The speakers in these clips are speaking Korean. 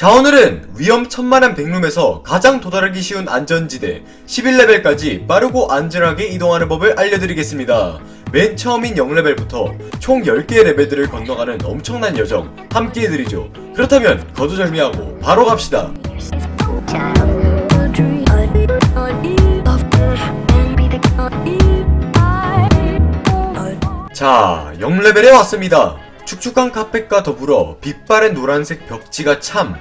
자, 오늘은 위험 천만한 백룸에서 가장 도달하기 쉬운 안전지대 11레벨까지 빠르고 안전하게 이동하는 법을 알려드리겠습니다. 맨 처음인 0레벨부터 총 10개의 레벨들을 건너가는 엄청난 여정 함께 해드리죠. 그렇다면 거두절미하고 바로 갑시다. 자, 0레벨에 왔습니다. 축축한 카펫과 더불어 빛바랜 노란색 벽지가 참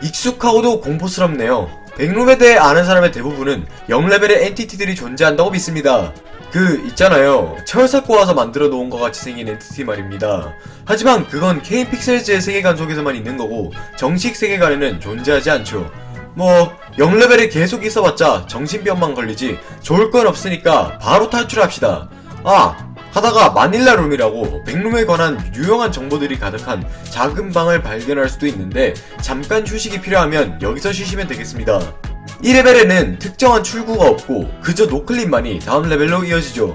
익숙하고도 공포스럽네요. 백룸에 대해 아는 사람의 대부분은 0레벨의 엔티티들이 존재한다고 믿습니다. 있잖아요. 철 섞고 와서 만들어 놓은 것 같이 생긴 엔티티 말입니다. 하지만 그건 케인 픽셀즈의 세계관 속에서만 있는 거고 정식 세계관에는 존재하지 않죠. 0레벨에 계속 있어봤자 정신병만 걸리지 좋을 건 없으니까 바로 탈출합시다. 가다가 마닐라룸이라고 백룸에 관한 유용한 정보들이 가득한 작은 방을 발견할 수도 있는데 잠깐 휴식이 필요하면 여기서 쉬시면 되겠습니다. 이 레벨에는 특정한 출구가 없고 그저 노클립만이 다음 레벨로 이어지죠.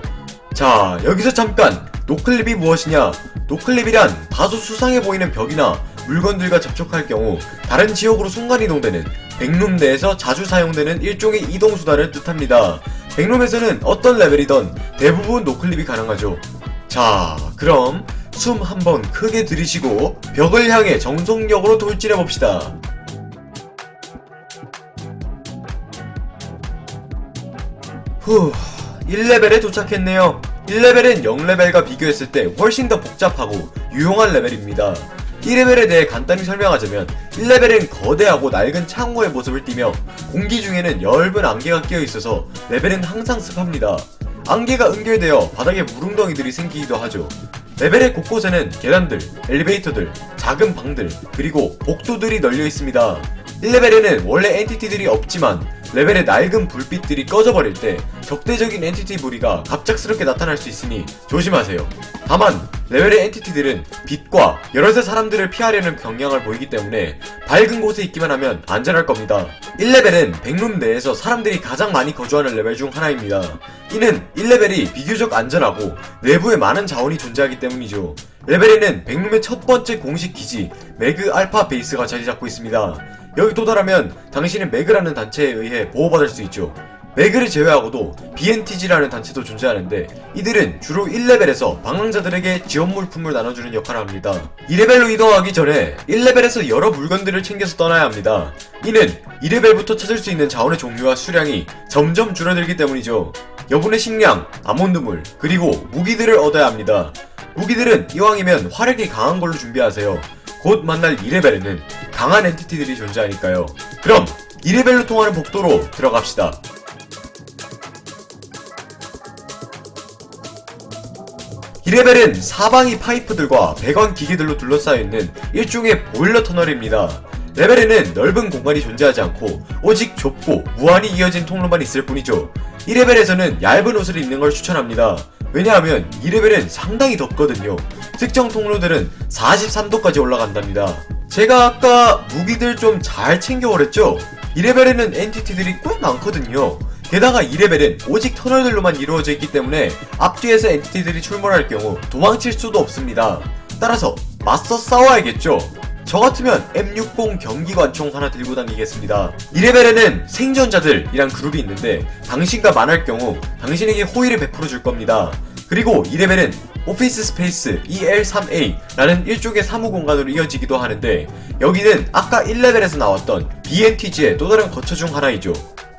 자, 여기서 잠깐! 노클립이 무엇이냐? 노클립이란 다소 수상해 보이는 벽이나 물건들과 접촉할 경우 다른 지역으로 순간이동되는 백룸 내에서 자주 사용되는 일종의 이동수단을 뜻합니다. 백룸에서는 어떤 레벨이든 대부분 노클립이 가능하죠. 자, 그럼 숨 한번 크게 들이쉬고 벽을 향해 정속력으로 돌진해봅시다. 1레벨에 도착했네요. 1레벨은 0레벨과 비교했을 때 훨씬 더 복잡하고 유용한 레벨입니다. 이 레벨에 대해 간단히 설명하자면 1레벨은 거대하고 낡은 창호의 모습을 띠며 공기 중에는 엷은 안개가 끼어 있어서 레벨은 항상 습합니다. 안개가 응결되어 바닥에 물웅덩이들이 생기기도 하죠. 레벨의 곳곳에는 계단들, 엘리베이터들, 작은 방들, 그리고 복도들이 널려 있습니다. 1레벨에는 원래 엔티티들이 없지만 레벨의 낡은 불빛들이 꺼져버릴 때 적대적인 엔티티 무리가 갑작스럽게 나타날 수 있으니 조심하세요. 다만 레벨의 엔티티들은 빛과 여럿의 사람들을 피하려는 경향을 보이기 때문에 밝은 곳에 있기만 하면 안전할 겁니다. 1레벨은 백룸 내에서 사람들이 가장 많이 거주하는 레벨 중 하나입니다. 이는 1레벨이 비교적 안전하고 내부에 많은 자원이 존재하기 때문이죠. 레벨에는 백룸의 첫 번째 공식 기지 매그 알파 베이스가 자리 잡고 있습니다. 여기 도달하면 당신은 매그라는 단체에 의해 보호받을 수 있죠. 매그를 제외하고도 BNTG라는 단체도 존재하는데 이들은 주로 1레벨에서 방랑자들에게 지원 물품을 나눠주는 역할을 합니다. 2레벨로 이동하기 전에 1레벨에서 여러 물건들을 챙겨서 떠나야 합니다. 이는 2레벨부터 찾을 수 있는 자원의 종류와 수량이 점점 줄어들기 때문이죠. 여분의 식량, 아몬드물, 그리고 무기들을 얻어야 합니다. 무기들은 이왕이면 화력이 강한 걸로 준비하세요. 곧 만날 2레벨에는 강한 엔티티들이 존재하니까요. 그럼 2레벨로 통하는 복도로 들어갑시다. 이 레벨은 사방이 파이프들과 배관 기계들로 둘러싸여 있는 일종의 보일러 터널입니다. 레벨에는 넓은 공간이 존재하지 않고 오직 좁고 무한히 이어진 통로만 있을 뿐이죠. 이 레벨에서는 얇은 옷을 입는 걸 추천합니다. 왜냐하면 이 레벨은 상당히 덥거든요. 특정 통로들은 43도까지 올라간답니다. 제가 아까 무기들 좀 잘 챙겨오랬죠? 이 레벨에는 엔티티들이 꽤 많거든요. 게다가 이 레벨은 오직 터널들로만 이루어져 있기 때문에 앞뒤에서 엔티티들이 출몰할 경우 도망칠 수도 없습니다. 따라서 맞서 싸워야겠죠? 저 같으면 M60 경기관총 하나 들고 다니겠습니다. 이 레벨에는 생존자들이란 그룹이 있는데 당신과 만날 경우 당신에게 호의를 베풀어 줄 겁니다. 그리고 이 레벨은 오피스 스페이스 EL3A라는 일종의 사무 공간으로 이어지기도 하는데 여기는 아까 1레벨에서 나왔던 BNTG의 또 다른 거처 중 하나이죠.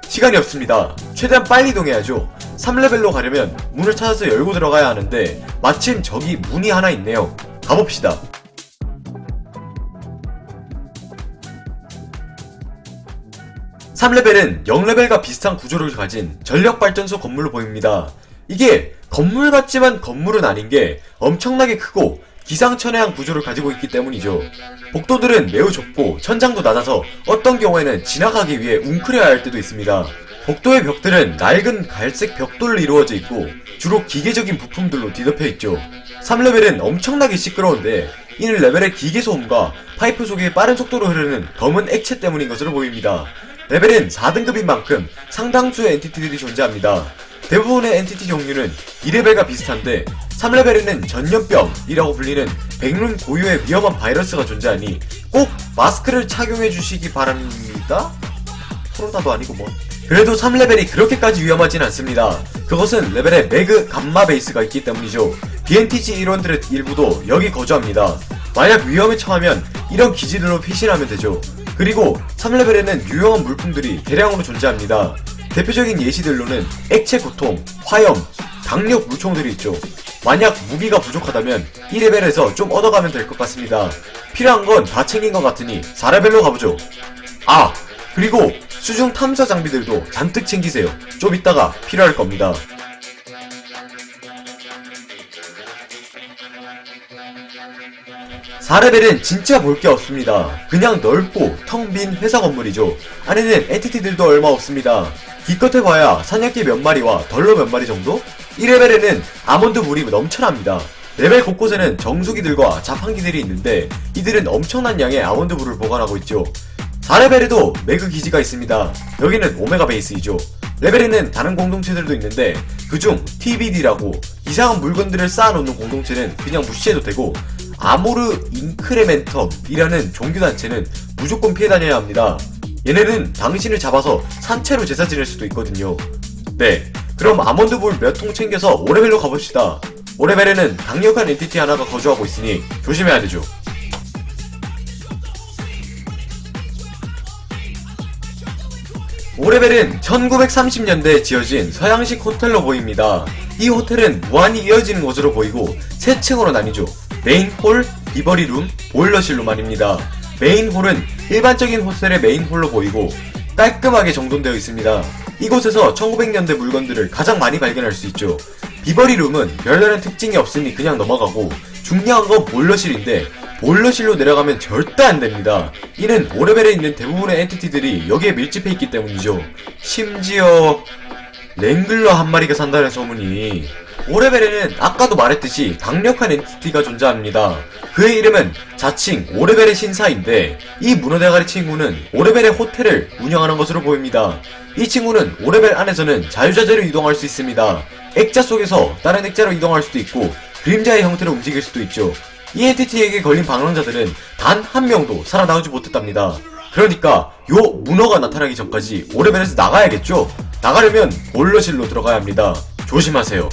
시간이 없습니다. 최대한 빨리 이동해야죠. 3레벨로 가려면 문을 찾아서 열고 들어가야 하는데 마침 저기 문이 하나 있네요. 가봅시다. (3레벨은) 0레벨과 비슷한 구조를 가진 전력발전소 건물로 보입니다. 이게 건물 같지만 건물은 아닌 게 엄청나게 크고 기상천외한 구조를 가지고 있기 때문이죠. 복도들은 매우 좁고 천장도 낮아서 어떤 경우에는 지나가기 위해 웅크려야 할 때도 있습니다. 복도의 벽들은 낡은 갈색 벽돌로 이루어져 있고 주로 기계적인 부품들로 뒤덮여 있죠. 3레벨은 엄청나게 시끄러운데 이는 레벨의 기계 소음과 파이프 속에 빠른 속도로 흐르는 검은 액체 때문인 것으로 보입니다. 레벨은 4등급인 만큼 상당수의 엔티티들이 존재합니다. 대부분의 엔티티 종류는 2레벨과 비슷한데 3레벨에는 전염병이라고 불리는 백룸 고유의 위험한 바이러스가 존재하니 꼭 마스크를 착용해 주시기 바랍니다. 코로나도 아니고 뭐. 그래도 3레벨이 그렇게까지 위험하진 않습니다. 그것은 레벨에 매그 감마 베이스가 있기 때문이죠. BNTG 일원들의 일부도 여기 거주합니다. 만약 위험에 처하면 이런 기지들로 피신하면 되죠. 그리고 3레벨에는 유용한 물품들이 대량으로 존재합니다. 대표적인 예시들로는 액체 고통, 화염, 강력 물총들이 있죠. 만약 무기가 부족하다면 2레벨에서 좀 얻어가면 될 것 같습니다. 필요한 건 다 챙긴 것 같으니 4레벨로 가보죠. 아! 그리고 수중 탐사 장비들도 잔뜩 챙기세요. 좀 이따가 필요할 겁니다. (4레벨은) 진짜 볼 게 없습니다. 그냥 넓고 텅 빈 회사 건물이죠. 안에는 엔티티들도 얼마 없습니다. 기껏 해봐야 사냥개 몇 마리와 덜러 몇 마리 정도? 1레벨에는 아몬드 물이 넘쳐납니다. 레벨 곳곳에는 정수기들과 자판기들이 있는데 이들은 엄청난 양의 아몬드 물을 보관하고 있죠. 4레벨에도 매그 기지가 있습니다. 여기는 오메가 베이스이죠. 레벨에는 다른 공동체들도 있는데 그중 TBD라고 이상한 물건들을 쌓아놓는 공동체는 그냥 무시해도 되고, 아모르 인크레멘텀이라는 종교단체는 무조건 피해 다녀야 합니다. 얘네는 당신을 잡아서 산채로 제사 지낼 수도 있거든요. 네, 그럼 아몬드볼 몇 통 챙겨서 5레벨로 가봅시다. 5레벨에는 강력한 엔티티 하나가 거주하고 있으니 조심해야 되죠. (5레벨은) 1930년대에 지어진 서양식 호텔로 보입니다. 이 호텔은 무한히 이어지는 것으로 보이고 세 층으로 나뉘죠. 메인홀, 비버리룸, 보일러실로 말입니다. 메인홀은 일반적인 호텔의 메인홀로 보이고 깔끔하게 정돈되어 있습니다. 이곳에서 1900년대 물건들을 가장 많이 발견할 수 있죠. 비버리룸은 별다른 특징이 없으니 그냥 넘어가고, 중요한 건 보일러실인데 보일러실로 내려가면 절대 안됩니다. 이는 5레벨에 있는 대부분의 엔티티들이 여기에 밀집해 있기 때문이죠. 심지어 랭글러 한 마리가 산다는 소문이. 5레벨에는 아까도 말했듯이 강력한 엔티티가 존재합니다. 그의 이름은 자칭 5레벨의 신사인데 이 문어대가리 친구는 5레벨의 호텔을 운영하는 것으로 보입니다. 이 친구는 5레벨 안에서는 자유자재로 이동할 수 있습니다. 액자 속에서 다른 액자로 이동할 수도 있고 그림자의 형태로 움직일 수도 있죠. 이 엔티티에게 걸린 방랑자들은 단 한 명도 살아나오지 못했답니다. 그러니까 요 문어가 나타나기 전까지 5레벨에서 나가야겠죠? 나가려면 보일러실로 들어가야 합니다. 조심하세요.